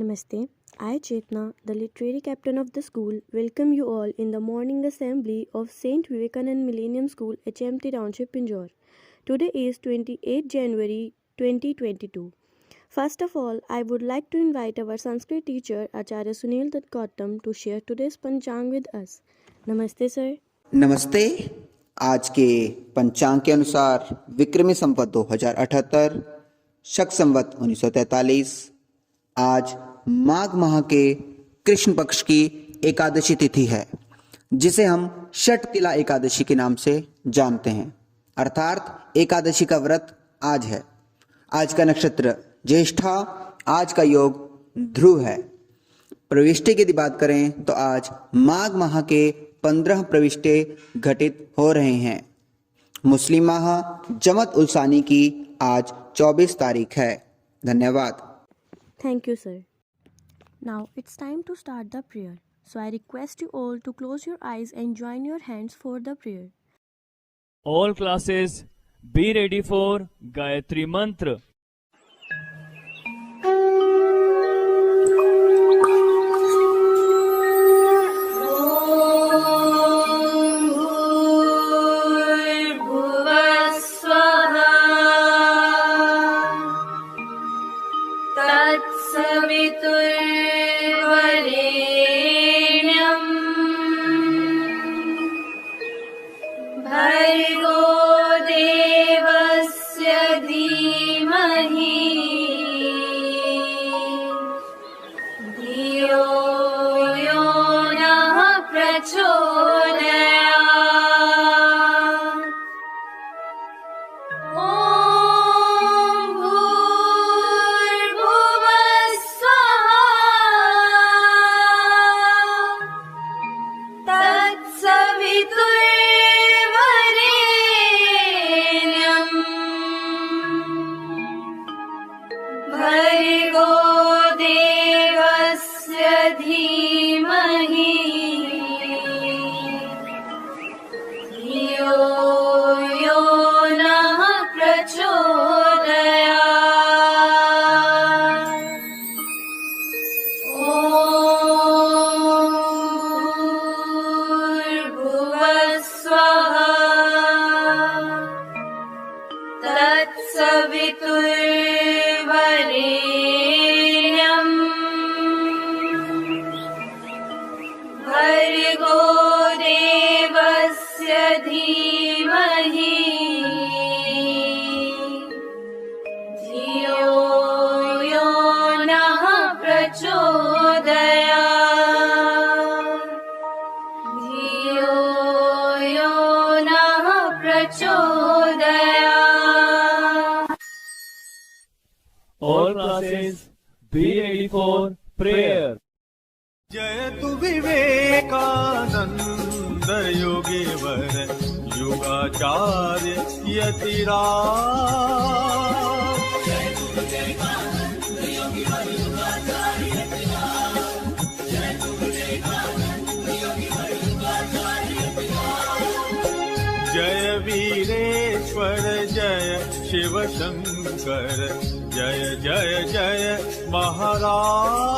Namaste. I, Chetna, the literary captain of the school, welcome you all in the morning assembly of St. Vivekanand Millennium School, HMT Township, Pinjore. Today is 28 January 2022. First of all, I would like to invite our Sanskrit teacher, Acharya Sunil Dutt Gautam, to share today's Panchang with us. Namaste, sir. नमस्ते। आज के पंचांग के अनुसार विक्रमी संवत 2078, शक संवत 1943, आज माघ माह के कृष्ण पक्ष की एकादशी तिथि है, जिसे हम षट तिला एकादशी के नाम से जानते हैं। अर्थात एकादशी का व्रत आज है। आज का नक्षत्र ज्येष्ठा, आज का योग ध्रुव है। प्रविष्टि की यदि बात करें तो आज माघ माह के 15 प्रविष्टे घटित हो रहे हैं। मुस्लिम माह जमत उलसानी की आज 24 तारीख है। धन्यवाद। Thank you, sir. Now it's time to start the prayer. So I request you all to close your eyes and join your hands for the prayer. All classes be ready for Gayatri Mantra. All classes be ready for prayer. जयतु विवेकानंद योगीवर युगाचार्य यतिराज। जय वीरेश्वर जय शिव शंकर जय जय जय महाराज।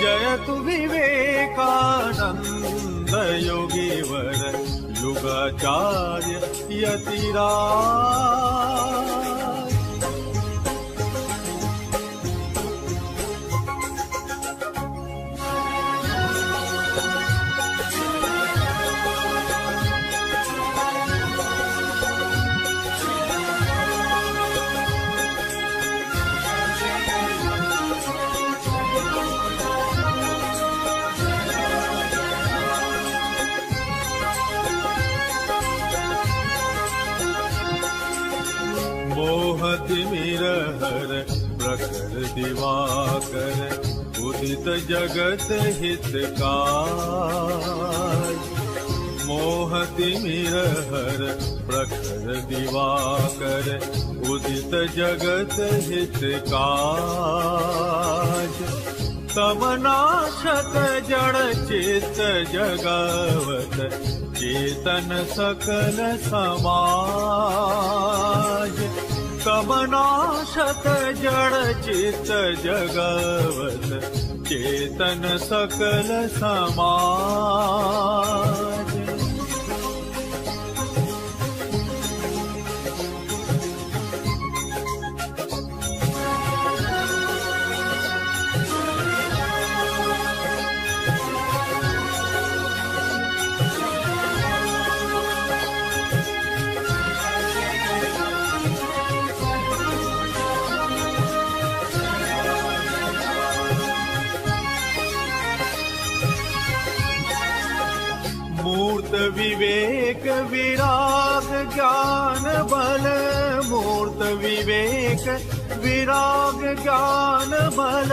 जयतु विवेकानंद योगीवर युगाचार्य यतिराज। मोहतिमिरहर प्रखर दिवाकर उदित जगत हितकार। मोहतिमिरहर प्रखर दिवाकर उदित जगत हितकार। तमनाशत जड़ चित्त जगवत चेतन सकल समाज। तमनाशत जड़ चित्त जगवत चेतन सकल समाज। मूर्त विवेक विराग ज्ञान बल। मूर्त विवेक विराग ज्ञान बल।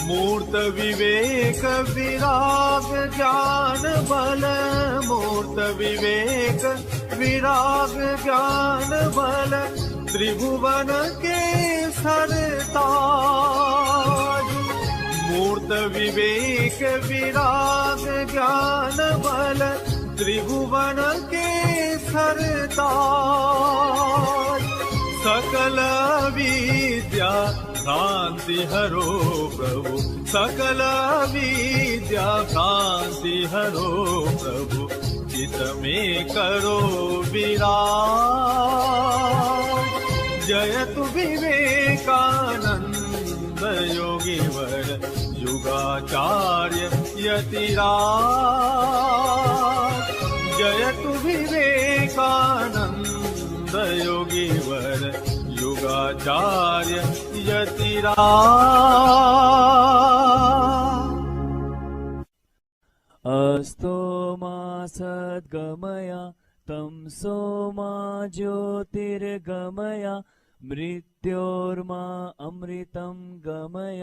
मूर्त विवेक विराग ज्ञान बल। मूर्त विवेक विराग ज्ञान बल। त्रिभुवन के सरताज। मूर्त विवेक विराग ज्ञान बल। त्रिभुवन के सरताज। सकल विद्या भ्रांति हरो प्रभु। सकल विद्या भ्रांति हरो प्रभु। चित में करो विराज। जयतु विवेकानंद योगीवर युगाचार्य यतिराज। जयतु विवेकानंद योगीवर युगाचार्य यतिराज। अस्तो मा सद्गमय तमसो मा ज्योतिर्गमय मृत्योर्मा अमृतं गमय।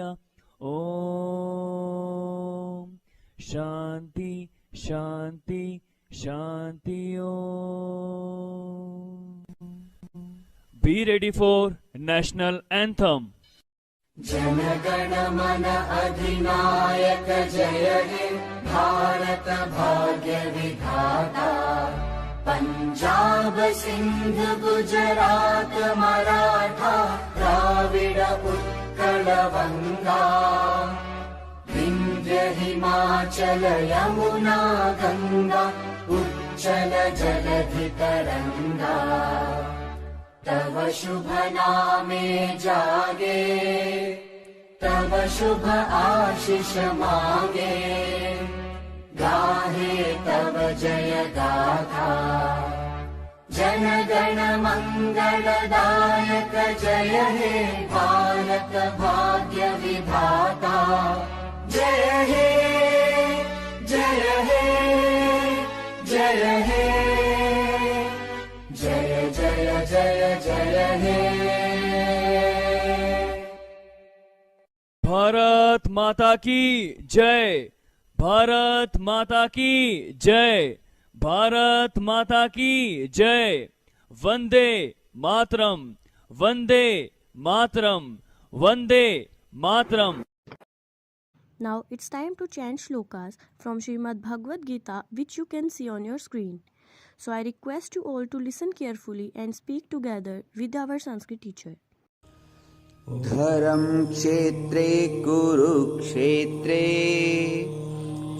ओम शांति शांति Shanti Om. Be ready for national anthem. Jana Gana मन अधिनायक जय हे भारत भाग्य विधाता। पंजाब सिंध गुजरात मराठा द्राविड उत्कल बंगा। विंध्य हिमाचल यमुना गंगा उच्चल जलधि तरंगा। तव शुभ नामे जागे तव शुभ आशीष मांगे। गाहे तव जय गाथा। जन गण मंगलदायक जय हे भारत भाग्य विधाता। जय हे जय हे जय हे जय जय जय जय हे। भारत माता की जय। भारत माता की जय। भारत माता की जय। Vande Mataram Vande Mataram Vande Mataram. Now it's time to chant shlokas from Srimad-Bhagavad-Gita, which you can see on your screen. So I request you all to listen carefully and speak together with our Sanskrit teacher. धर्म क्षेत्रे कुरुक्षेत्रे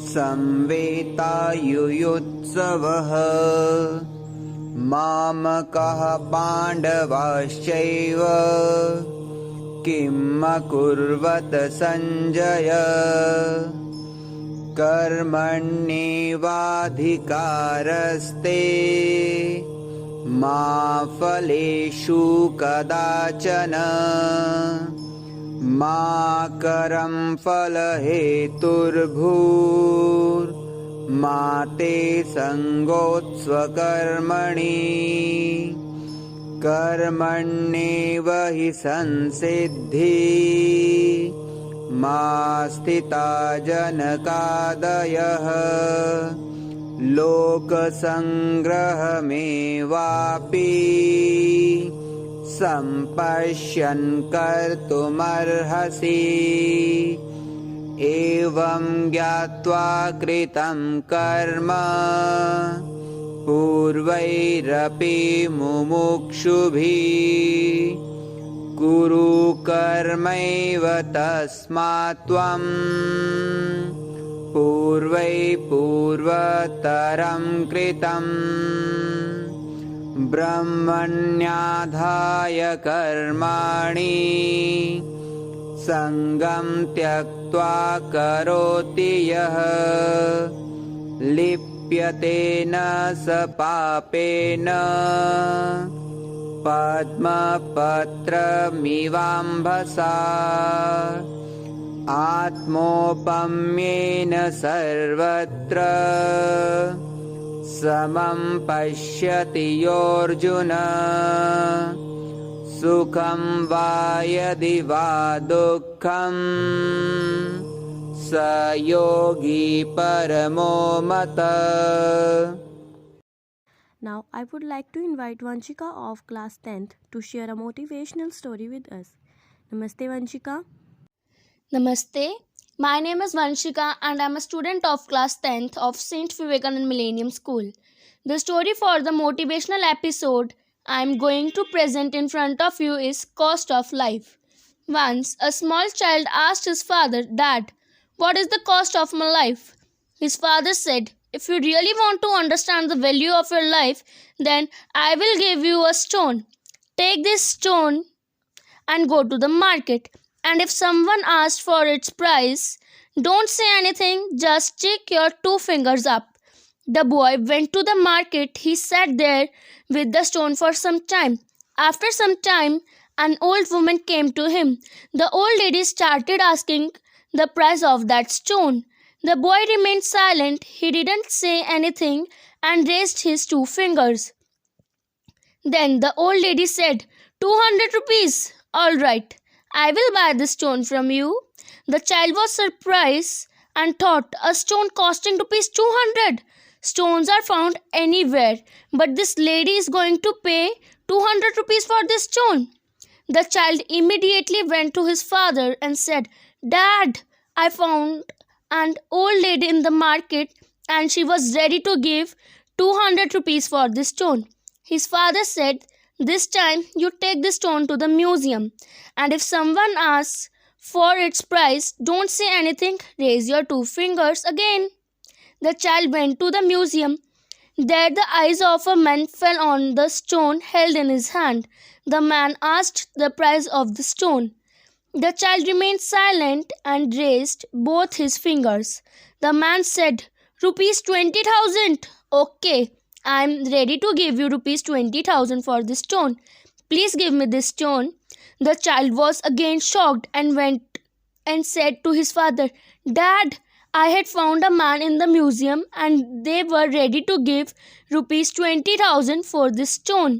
संवेतायुयुत्सवः। मामकः पाण्डवाश्चैव किम् अकुर्वत सञ्जय। कर्मण्येवाधिकारस्ते मा फलेषु कदाचन। मा करं फलहेतुर्भूर्मा ते संगोत्स्वकर्मणि। कर्मण्येव हि संसिद्धि मा स्थिता जनकादयः। लोकसंग्रहमेवापि सम्पश्यन् कर्तुमर्हसि एवं ज्ञात्वा कृतं कर्म पूर्वैरपि मुमुक्षुभिः कुरु कर्मैव तस्मात् त्वं पूर्वतरं कृतं ब्रह्मण्याधाय कर्माणि संगं त्यक्त्वा करोति यः लिप्यते न स पापेन पद्मपत्रमिवाम्भसा आत्मोपम्येन सर्वत्र समं पश्यति योऽर्जुन सुखं वा यदि वा दुःखं स योगी परमो मतः. Now, I would like to invite Vanchika of class 10th to share a motivational story with us. Namaste, Vanchika. Namaste. My name is Vanshika and I am a student of class 10th of St. Vivekanand Millennium School. The story for the motivational episode I am going to present in front of you is Cost of Life. Once, a small child asked his father, "Dad, what is the cost of my life?" His father said, "If you really want to understand the value of your life, then I will give you a stone. Take this stone and go to the market. And if someone asks for its price, don't say anything, just stick your 2 fingers up." The boy went to the market. He sat there with the stone for some time. After some time, an old woman came to him. The old lady started asking the price of that stone. The boy remained silent. He didn't say anything and raised his 2 fingers. Then the old lady said, 200 rupees. All right, I will buy the stone from you. The child was surprised and thought, a stone costing rupees 200. Stones are found anywhere, but this lady is going to pay 200 rupees for this stone. The child immediately went to his father and said, "Dad, I found an old lady in the market and she was ready to give 200 rupees for this stone." His father said, "This time you take this stone to the museum, and if someone asks for its price, don't say anything, raise your 2 fingers again." The child went to the museum. There the eyes of a man fell on the stone held in his hand. The man asked the price of the stone. The child remained silent and raised both his fingers. The man said, "Rupees 20,000. Okay, I am ready to give you rupees 20,000 for this stone. Please give me this stone." The child was again shocked and went and said to his father, "Dad, I had found a man in the museum and they were ready to give rupees 20,000 for this stone."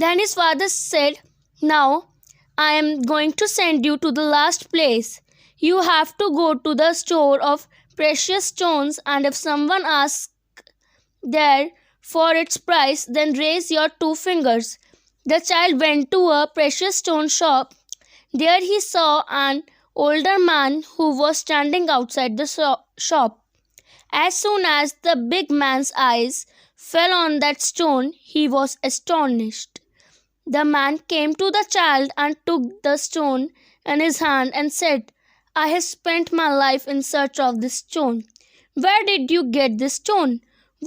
Then his father said, "Now I am going to send you to the last place. You have to go to the store of precious stones, and if someone asks there for its price, then raise your 2 fingers." The child went to a precious stone shop. There he saw an older man who was standing outside the shop. As soon as the big man's eyes fell on that stone, he was astonished. The man came to the child and took the stone in his hand and said, "I have spent my life in search of this stone. Where did you get this stone?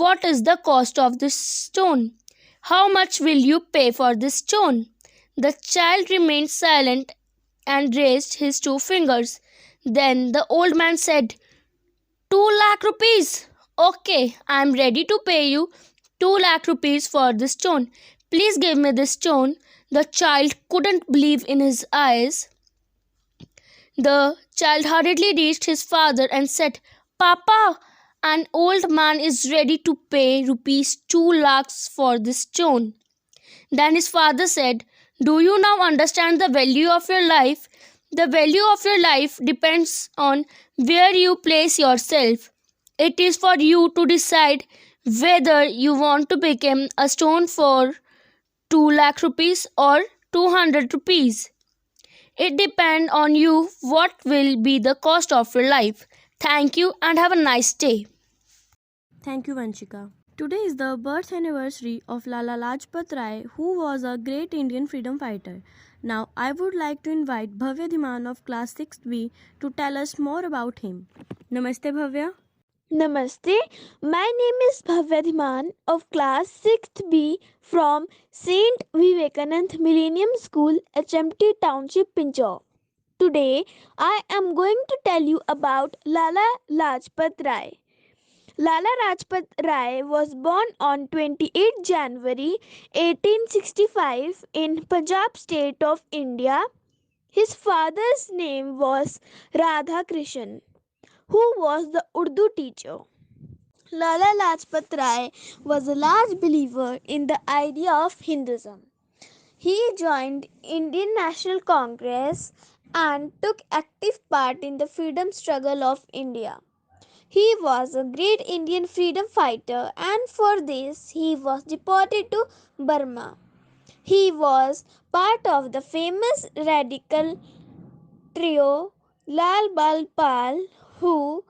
What is the cost of this stone? How much will you pay for this stone?" The child remained silent and raised his 2 fingers. Then the old man said, 2 lakh rupees. Okay, I am ready to pay you 2 lakh rupees for this stone. Please give me this stone." The child couldn't believe in his eyes. The child hurriedly reached his father and said, "Papa, an old man is ready to pay rupees 2 lakhs for this stone." Then his father said, "Do you now understand the value of your life? The value of your life depends on where you place yourself. It is for you to decide whether you want to become a stone for 2 lakh rupees or 200 rupees. It depends on you what will be the cost of your life. Thank you and have a nice day. Thank you, Vanshika. Today is the birth anniversary of Lala Lajpat Rai, who was a great Indian freedom fighter. Now, I would like to invite Bhavya Dhiman of class 6B to tell us more about him. Namaste, Bhavya. Namaste, my name is Bhavya Dhiman of class 6th B from Saint Vivekanand Millennium School, HMT Township, Pinjore. Today, I am going to tell you about Lala Lajpat Rai. Lala Lajpat Rai was born on 28 January 1865 in Punjab state of India. His father's name was Radha Krishan, who was the Urdu teacher. Lala Lajpat Rai was a large believer in the idea of Hinduism. He joined Indian National Congress and took active part in the freedom struggle of India. He was a great Indian freedom fighter, and for this he was deported to Burma. He was part of the famous radical trio Lal Bal Pal, who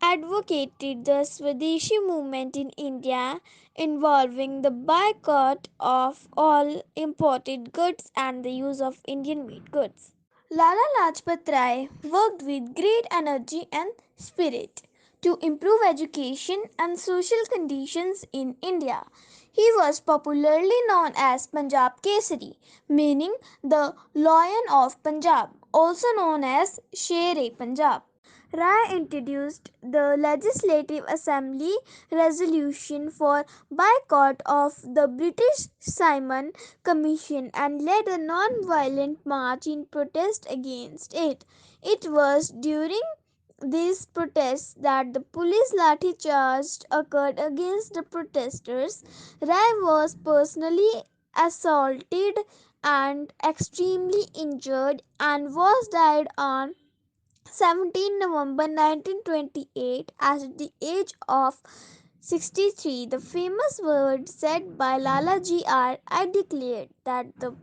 advocated the Swadeshi movement in India involving the boycott of all imported goods and the use of Indian made goods. Lala Lajpat Rai worked with great energy and spirit to improve education and social conditions in India. He was popularly known as Punjab Kesari, meaning the Lion of Punjab, also known as Sher-e-Punjab. Rai introduced the Legislative Assembly resolution for boycott of the British Simon Commission and led a non-violent march in protest against it. It was during these protests that the police lathi charge occurred against the protesters. Rai was personally assaulted and extremely injured and was died on 17 November 1928 at the age of 63. The famous words said by Lala Ji are, "I declare that the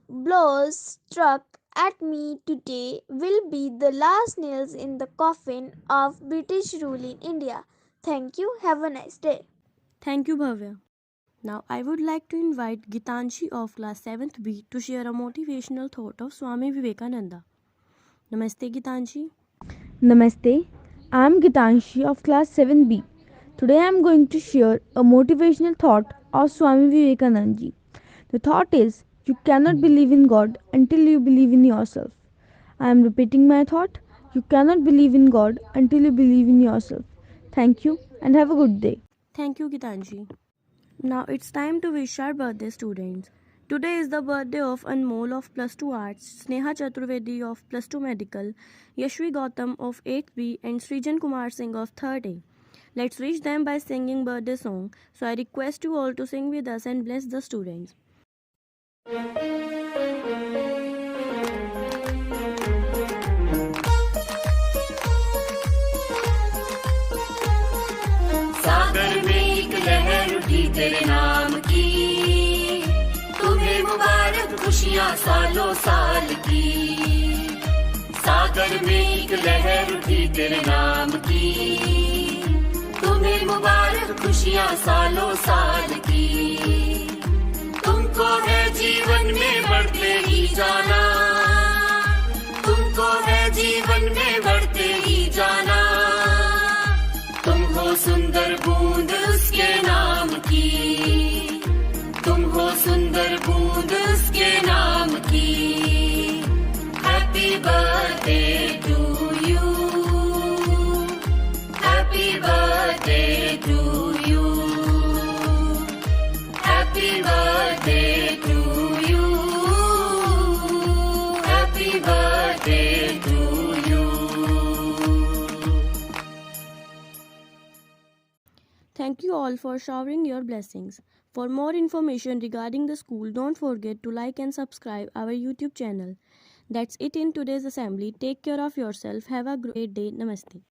blows struck at me today will be the last nails in the coffin of British rule in India." Thank you. Have a nice day. Thank you, Bhavya. Now, I would like to invite Gitanshi of class 7th B to share a motivational thought of Swami Vivekananda. Namaste, Gitanshi. Namaste, I am Gitanshi of class 7B. Today I am going to share a motivational thought of Swami Vivekananda ji. The thought is, you cannot believe in God until you believe in yourself. I am repeating my thought, you cannot believe in God until you believe in yourself. Thank you and have a good day. Thank you, Gitanshi. Now it's time to wish our birthday students. Today is the birthday of Anmol of plus 2 Arts, Sneha Chaturvedi of plus 2 Medical, Yashvi Gautam of 8th B and Srijan Kumar Singh of 3rd A. Let's wish them by singing birthday song. So I request you all to sing with us and bless the students. सागर में एक लहर उठी तेरे नाम की, तुम्हें मुबारक खुशियाँ सालों साल की। सागर में एक लहर उठी तेरे नाम की, तुम्हें मुबारक खुशियाँ सालों साल की। तुमको है जीवन में बढ़ते ही जाना, तुमको है जीवन में बढ़ते ही जाना। तुम हो सुंदर बूंद उसके नाम की, तुम हो सुंदर बूंद उसके नाम की। Happy birthday to you, happy birthday to you, happy birthday to you, happy birthday to you. Thank you all for showering your blessings. For more information regarding the school, don't forget to like and subscribe our YouTube channel. That's it in today's assembly. Take care of yourself. Have a great day. Namaste.